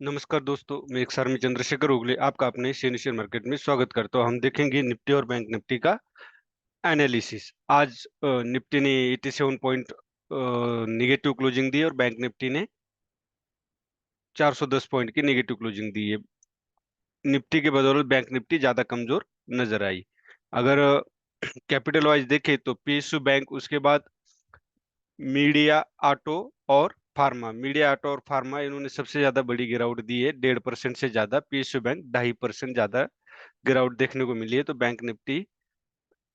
नमस्कार दोस्तों, मैं एक सर में चंद्रशेखर उगले आपका अपने शेयर मार्केट में स्वागत करता हूं। हम देखेंगे निफ्टी और बैंक निफ्टी का एनालिसिस। आज निफ्टी ने 87 पॉइंट निगेटिव क्लोजिंग दी और बैंक निफ्टी ने 410 पॉइंट की नेगेटिव क्लोजिंग दी है। निफ्टी के बदौलत बैंक निफ्टी ज्यादा कमजोर नजर आई। अगर कैपिटल वाइज देखें तो पीएसयू बैंक, उसके बाद मीडिया, ऑटो और फार्मा। मीडिया, ऑटो और फार्मा इन्होंने सबसे ज्यादा बड़ी गिरावट दी है, 1.5% से ज्यादा। पीएसयू बैंक 2.5% ज्यादा गिरावट देखने को मिली है। तो बैंक निफ्टी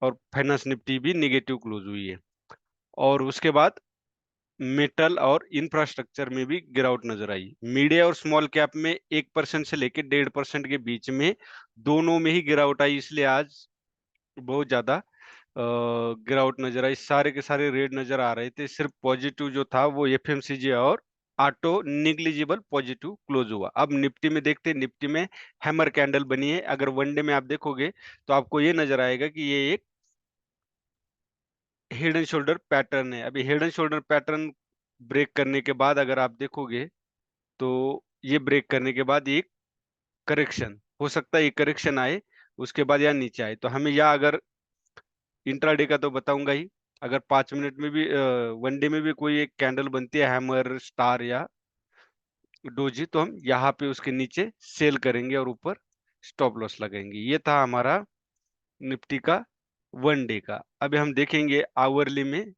और फाइनेंस निफ्टी भी निगेटिव क्लोज हुई है। और उसके बाद मेटल और इंफ्रास्ट्रक्चर में भी गिरावट नजर आई। मीडिया और स्मॉल कैप में 1% से लेकर 1.5% के बीच में दोनों में ही गिरावट आई, इसलिए आज बहुत ज्यादा गिरावट नजर आई। सारे के सारे रेड नजर आ रहे थे। सिर्फ पॉजिटिव जो था वो एफएमसीजी और ऑटो निग्लिजिबल पॉजिटिव क्लोज हुआ। अब निफ्टी में देखते हैं। निफ्टी में हैमर कैंडल बनी है। अगर वनडे में आप देखोगे तो आपको ये नजर आएगा कि ये एक हेड एंड शोल्डर पैटर्न है। अभी head and shoulder pattern break करने के बाद अगर आप देखोगे तो ये ब्रेक करने के बाद एक करेक्शन हो सकता है, ये करेक्शन आए उसके बाद या नीचे आए। तो हमें या अगर इंट्राडे का तो बताऊंगा ही, अगर 5 मिनट में भी वनडे में भी कोई एक कैंडल बनती है हैमर, स्टार या डोजी, तो हम यहाँ पे उसके नीचे सेल करेंगे और ऊपर स्टॉप लॉस लगाएंगे। ये था हमारा निफ्टी का वनडे का। अभी हम देखेंगे आवरली में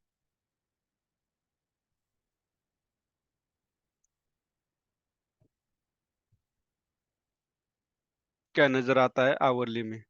क्या नजर आता है। आवरली में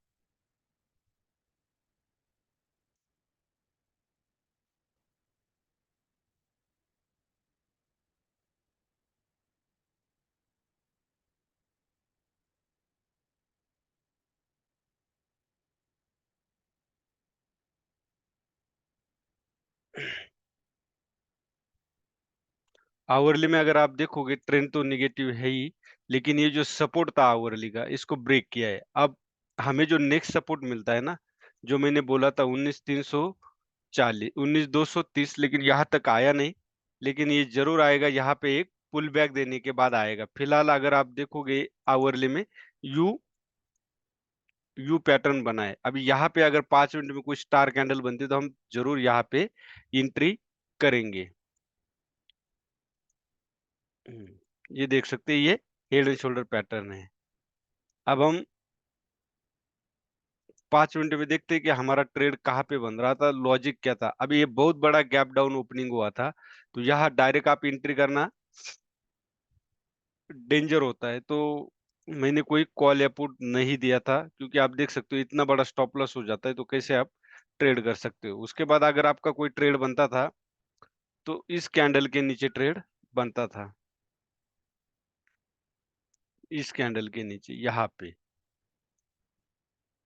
आवरली में अगर आप देखोगे ट्रेंड तो निगेटिव है ही, लेकिन ये जो सपोर्ट था आवरली का, इसको ब्रेक किया है। अब हमें जो नेक्स्ट सपोर्ट मिलता है ना, जो मैंने बोला था 19,340, 19,230, लेकिन यहाँ तक आया नहीं। लेकिन ये जरूर आएगा, यहाँ पे एक पुल बैक देने के बाद आएगा। फिलहाल अगर आप देखोगे आवरली में यू यू पैटर्न बना है। अभी यहाँ पे अगर 5 मिनट में कोई स्टार कैंडल बनती है तो हम जरूर यहाँ पे एंट्री करेंगे। ये देख सकते हैं, ये हेड एंड शोल्डर पैटर्न है। अब हम 5 मिनट में देखते हैं कि हमारा ट्रेड कहाँ पे बन रहा था, लॉजिक क्या था। अभी ये बहुत बड़ा गैप डाउन ओपनिंग हुआ था, तो यहाँ डायरेक्ट आप एंट्री करना डेंजर होता है। तो मैंने कोई कॉल या पुट नहीं दिया था, क्योंकि आप देख सकते हो इतना बड़ा स्टॉप लॉस हो जाता है, तो कैसे आप ट्रेड कर सकते हो। उसके बाद अगर आपका कोई ट्रेड बनता था तो इस कैंडल के नीचे ट्रेड बनता था, इस कैंडल के नीचे यहाँ पे।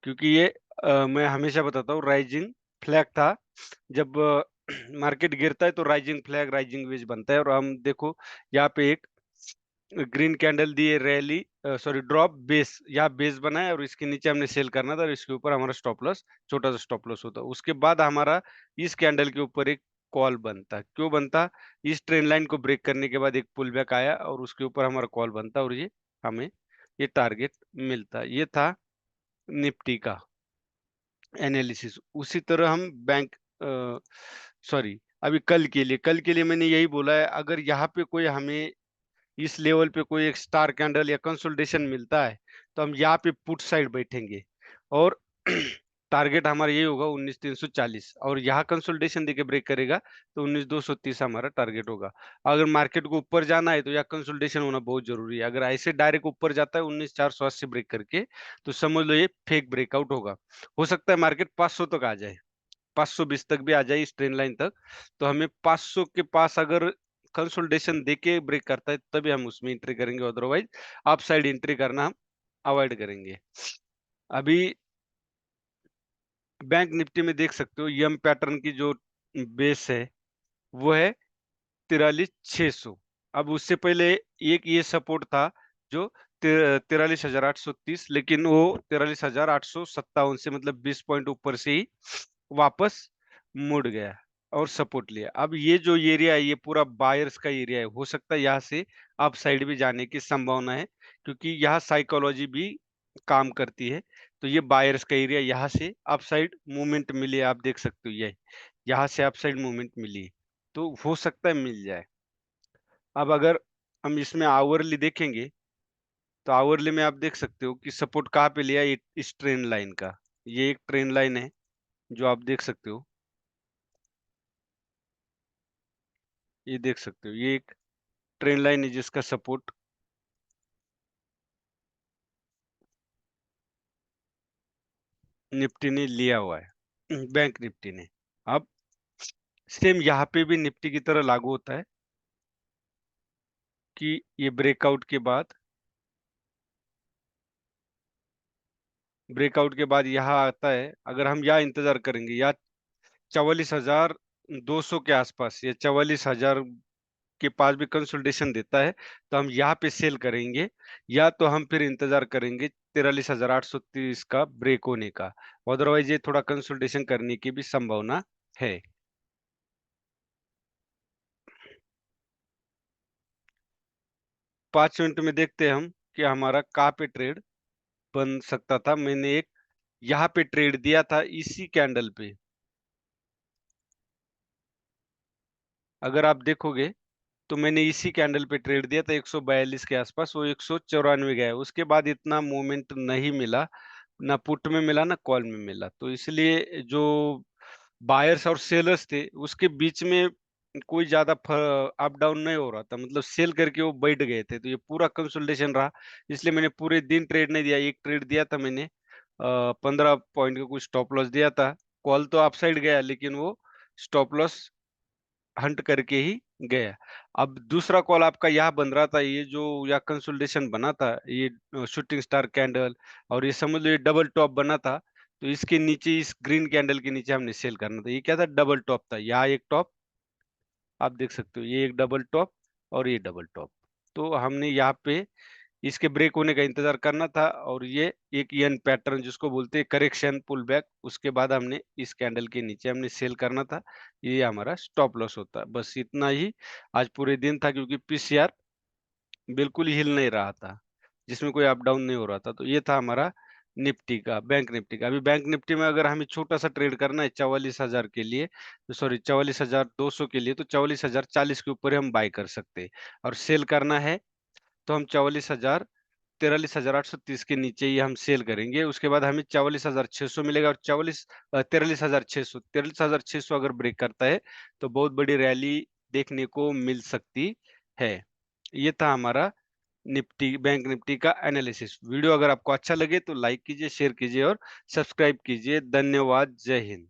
क्योंकि ये मैं हमेशा बताता हूँ राइजिंग फ्लैग था। जब मार्केट गिरता है तो राइजिंग फ्लैग, राइजिंग वेज बनता है। और हम देखो यहाँ पे एक ग्रीन कैंडल दिए, रैली, सॉरी ड्रॉप, बेस, यहाँ बेस बनाया और इसके नीचे हमने सेल करना था और इसके ऊपर हमारा स्टॉप लॉस, छोटा सा स्टॉप लॉस होता। उसके बाद हमारा इस कैंडल के ऊपर एक कॉल बनता। क्यों बनता? इस ट्रेंड लाइन को ब्रेक करने के बाद एक पुल बैक आया और उसके ऊपर हमारा कॉल बनता और ये हमें ये टारगेट मिलता। ये था निफ्टी का एनालिसिस। उसी तरह हम बैंक, सॉरी, अभी कल के लिए मैंने यही बोला है, अगर यहाँ पे कोई हमें इस लेवल पे कोई एक स्टार कैंडल या कंसोलिडेशन मिलता है तो हम यहाँ पे पुट साइड बैठेंगे और टारगेट हमारा यही होगा 19,340। और यहाँ कंसोलिडेशन देके ब्रेक करेगा तो 19,230 हमारा टारगेट होगा। अगर मार्केट को ऊपर जाना है तो यहाँ कंसोलिडेशन होना बहुत जरूरी है। अगर ऐसे डायरेक्ट ऊपर जाता है 19,480 ब्रेक करके, तो समझ लो ये फेक ब्रेकआउट होगा। हो सकता है मार्केट 500 तक आ जाए, 520 तक भी आ जाए इस ट्रेंड लाइन तक। तो हमें 500 के पास अगर कंसोलिडेशन देके ब्रेक करता है तभी हम उसमें एंट्री करेंगे, अदरवाइज अप साइड एंट्री करना हम अवॉइड करेंगे। अभी बैंक निफ्टी में देख सकते हो यम पैटर्न की जो बेस है वो है 43,600। अब उससे पहले एक ये सपोर्ट था जो 43,830, लेकिन वो 43,857 से, मतलब 20 पॉइंट ऊपर से ही वापस मुड़ गया। और सपोर्ट लिया। अब ये जो एरिया है ये पूरा बायर्स का एरिया है, हो सकता है यहाँ से अप साइड भी जाने की संभावना है, क्योंकि यहाँ साइकोलॉजी भी काम करती है। तो ये बायर्स का एरिया, यहाँ से अप साइड मूवमेंट मिली है, आप देख सकते हो ये यहाँ से अप साइड मूवमेंट मिली है, तो हो सकता है मिल जाए। अब अगर हम इसमें आवरली देखेंगे तो आवरली में आप देख सकते हो कि सपोर्ट कहाँ पे लिया है, इस ट्रेन लाइन का। ये एक ट्रेन लाइन है जो आप देख सकते हो, ये देख सकते हो, ये एक ट्रेन लाइन है जिसका सपोर्ट निफ्टी ने लिया हुआ है, बैंक निफ्टी ने। अब सेम यहाँ पे भी निफ्टी की तरह लागू होता है कि ये ब्रेकआउट के बाद यहाँ आता है। अगर हम यहाँ इंतजार करेंगे, या 44,200 के आसपास या 44,000 के पास भी कंसोलिडेशन देता है तो हम यहाँ पे सेल करेंगे, या तो हम फिर इंतजार करेंगे 43,830 का ब्रेक होने का। अदरवाइज ये थोड़ा कंसोलिडेशन करने की भी संभावना है। 5 मिनट में देखते हैं हम कि हमारा कहाँ पे ट्रेड बन सकता था। मैंने एक यहाँ पे ट्रेड दिया था इसी कैंडल पे। अगर आप देखोगे तो मैंने इसी कैंडल पे ट्रेड दिया था 142 के आसपास, वो 194 गया। उसके बाद इतना मूवमेंट नहीं मिला, ना पुट में मिला ना कॉल में मिला। तो इसलिए जो बायर्स और सेलर्स थे उसके बीच में कोई ज्यादा अप डाउन नहीं हो रहा था, मतलब सेल करके वो बैठ गए थे। तो ये पूरा कंसोलिडेशन रहा, इसलिए मैंने पूरे दिन ट्रेड नहीं दिया। एक ट्रेड दिया था मैंने 15 पॉइंट का कुछ स्टॉप लॉस दिया था। कॉल तो अपसाइड गया लेकिन वो स्टॉप लॉस हंट करके ही गया। अब दूसरा कॉल आपका यहाँ बन रहा था, ये जो या कंसोलिडेशन बना था, ये शूटिंग स्टार कैंडल, और ये समझ लो ये डबल टॉप बना था। तो इसके नीचे, इस ग्रीन कैंडल के नीचे हमने सेल करना था। ये क्या था, डबल टॉप था। यहाँ एक टॉप आप देख सकते हो, ये एक डबल टॉप और ये डबल टॉप। तो हमने यहाँ पे इसके ब्रेक होने का इंतजार करना था, और ये एक यन पैटर्न जिसको बोलते हैं करेक्शन पुल बैक, उसके बाद हमने इस कैंडल के नीचे हमने सेल करना था। ये हमारा स्टॉप लॉस होता है। बस इतना ही आज पूरे दिन था, क्योंकि पीसीआर बिल्कुल हिल नहीं रहा था, जिसमें कोई अप डाउन नहीं हो रहा था। तो ये था हमारा निफ्टी का, बैंक निफ्टी का। अभी बैंक निफ्टी में अगर हमें छोटा सा ट्रेड करना है 44,000 के लिए, सॉरी 44,200 के लिए, तो 44,040 के ऊपर ही हम बाय कर सकते हैं। और सेल करना है तो हम 43,830 के नीचे ही हम सेल करेंगे। उसके बाद हमें 44,600 मिलेगा, और 43,600 अगर ब्रेक करता है तो बहुत बड़ी रैली देखने को मिल सकती है। ये था हमारा निफ्टी, बैंक निफ्टी का एनालिसिस। वीडियो अगर आपको अच्छा लगे तो लाइक कीजिए, शेयर कीजिए और सब्सक्राइब कीजिए। धन्यवाद। जय हिंद।